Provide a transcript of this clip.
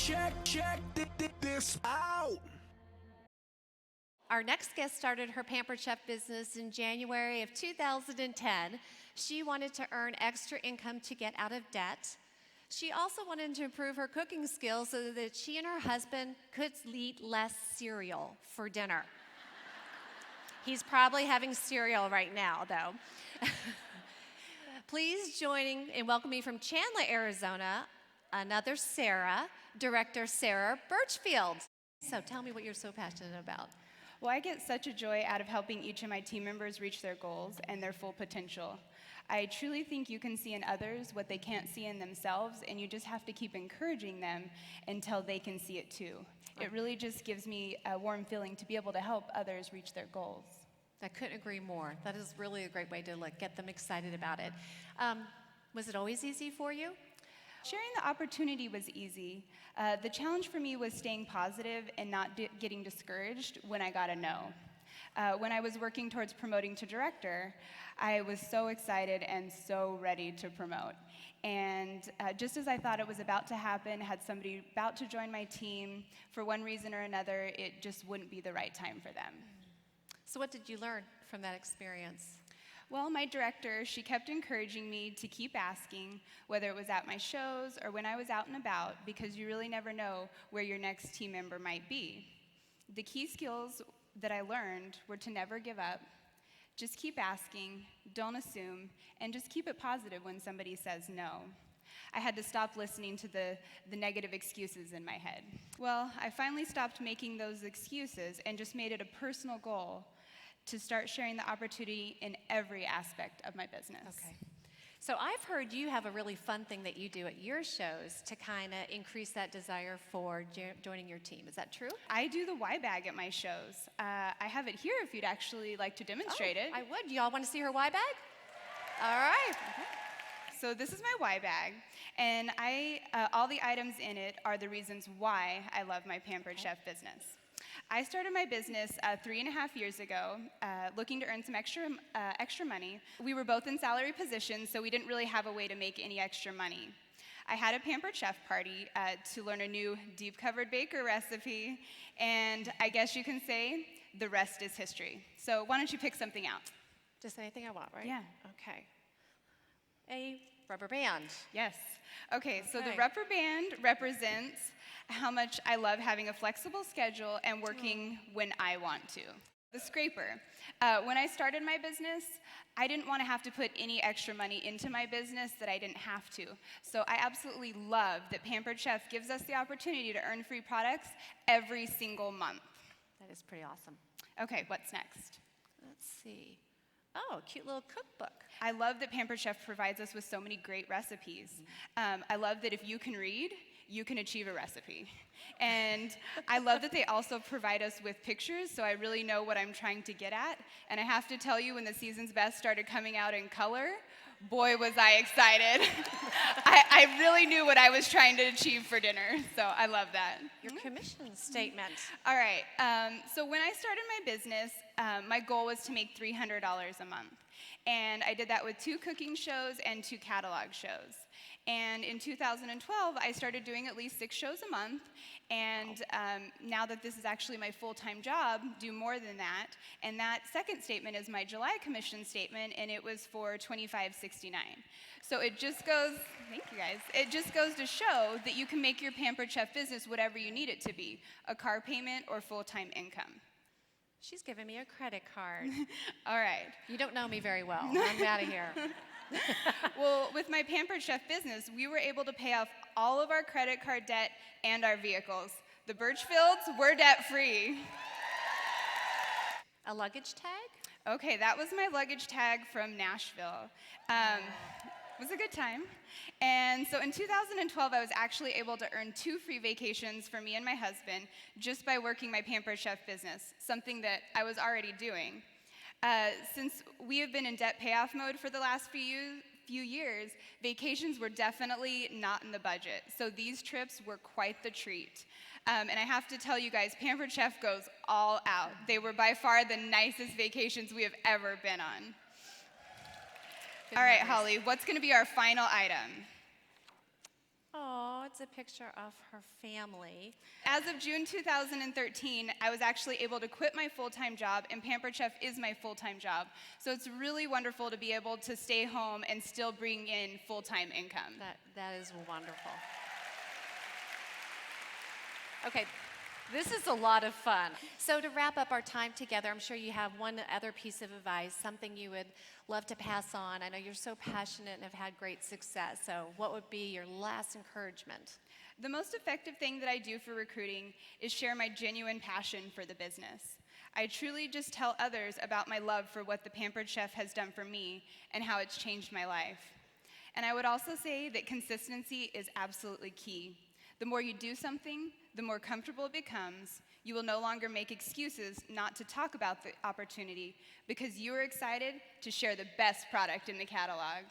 check this out. Our next guest started her Pampered Chef business in January of 2010. She wanted to earn extra income to get out of debt. She also wanted to improve her cooking skills so that she and her husband could eat less cereal for dinner. He's probably having cereal right now, though. Please join in welcoming from Chandler, Arizona, another Sarah, Director Sarah Birchfield. So tell me what you're so passionate about. Well, I get such a joy out of helping each of my team members reach their goals and their full potential. I truly think you can see in others what they can't see in themselves, and you just have to keep encouraging them until they can see it too. It really just gives me a warm feeling to be able to help others reach their goals. I couldn't agree more. That is really a great way to get them excited about it. Was it always easy for you? Sharing the opportunity was easy. The challenge for me was staying positive and not getting discouraged when I got a no. When I was working towards promoting to director, I was so excited and so ready to promote. And just as I thought it was about to happen, had somebody about to join my team, for one reason or another, it just wouldn't be the right time for them. So what did you learn from that experience? Well, my director, she kept encouraging me to keep asking, whether it was at my shows or when I was out and about, because you really never know where your next team member might be. The key skills that I learned were to never give up, just keep asking, don't assume, and just keep it positive when somebody says no. I had to stop listening to the negative excuses in my head. Well, I finally stopped making those excuses and just made it a personal goal to start sharing the opportunity in every aspect of my business. Okay. So I've heard you have a really fun thing that you do at your shows to kind of increase that desire for joining your team. Is that true? I do the Y bag at my shows. I have it here if you'd actually like to demonstrate it. I would. Y'all want to see her Y bag? All right. Okay. So this is my Y bag, and all the items in it are the reasons why I love my Pampered Chef business. I started my business 3.5 years ago, looking to earn some extra money. We were both in salary positions, so we didn't really have a way to make any extra money. I had a Pampered Chef party to learn a new deep-covered baker recipe, and I guess you can say the rest is history. So why don't you pick something out? Just anything I want, right? Yeah. Okay. A rubber band. Yes. Okay, so the rubber band represents how much I love having a flexible schedule and working when I want to. The scraper. When I started my business, I didn't want to have to put any extra money into my business that I didn't have to. So I absolutely love that Pampered Chef gives us the opportunity to earn free products every single month. That is pretty awesome. Okay, what's next? Let's see. Oh, cute little cookbook. I love that Pampered Chef provides us with so many great recipes. I love that if you can read, you can achieve a recipe. And I love that they also provide us with pictures, so I really know what I'm trying to get at. And I have to tell you, when the Season's Best started coming out in color, boy, was I excited. I really knew what I was trying to achieve for dinner, so I love that. Your commission statement. All right, so when I started my business, my goal was to make $300 a month. And I did that with 2 cooking shows and 2 catalog shows. And in 2012, I started doing at least 6 shows a month. And now that this is actually my full-time job, do more than that. And that second statement is my July commission statement, and it was for $25.69. So it just goes, thank you guys, it just goes to show that you can make your Pampered Chef business whatever you need it to be, a car payment or full-time income. She's giving me a credit card. All right. You don't know me very well. I'm out of here. Well, with my Pampered Chef business, we were able to pay off all of our credit card debt and our vehicles. The Birchfields were debt-free. A luggage tag? Okay, that was my luggage tag from Nashville. It was a good time. And so in 2012, I was actually able to earn 2 free vacations for me and my husband just by working my Pampered Chef business, something that I was already doing. Since we have been in debt payoff mode for the last few years, vacations were definitely not in the budget. So these trips were quite the treat. And I have to tell you guys, Pampered Chef goes all out. They were by far the nicest vacations we have ever been on. All right, Holly, what's going to be our final item? Oh, it's a picture of her family. As of June 2013, I was actually able to quit my full-time job, and Pampered Chef is my full-time job. So it's really wonderful to be able to stay home and still bring in full-time income. That is wonderful. Okay, this is a lot of fun. So to wrap up our time together, I'm sure you have one other piece of advice, something you would love to pass on. I know you're so passionate and have had great success. So what would be your last encouragement? The most effective thing that I do for recruiting is share my genuine passion for the business. I truly just tell others about my love for what the Pampered Chef has done for me and how it's changed my life. And I would also say that consistency is absolutely key. The more you do something, the more comfortable it becomes. You will no longer make excuses not to talk about the opportunity because you are excited to share the best product in the catalog.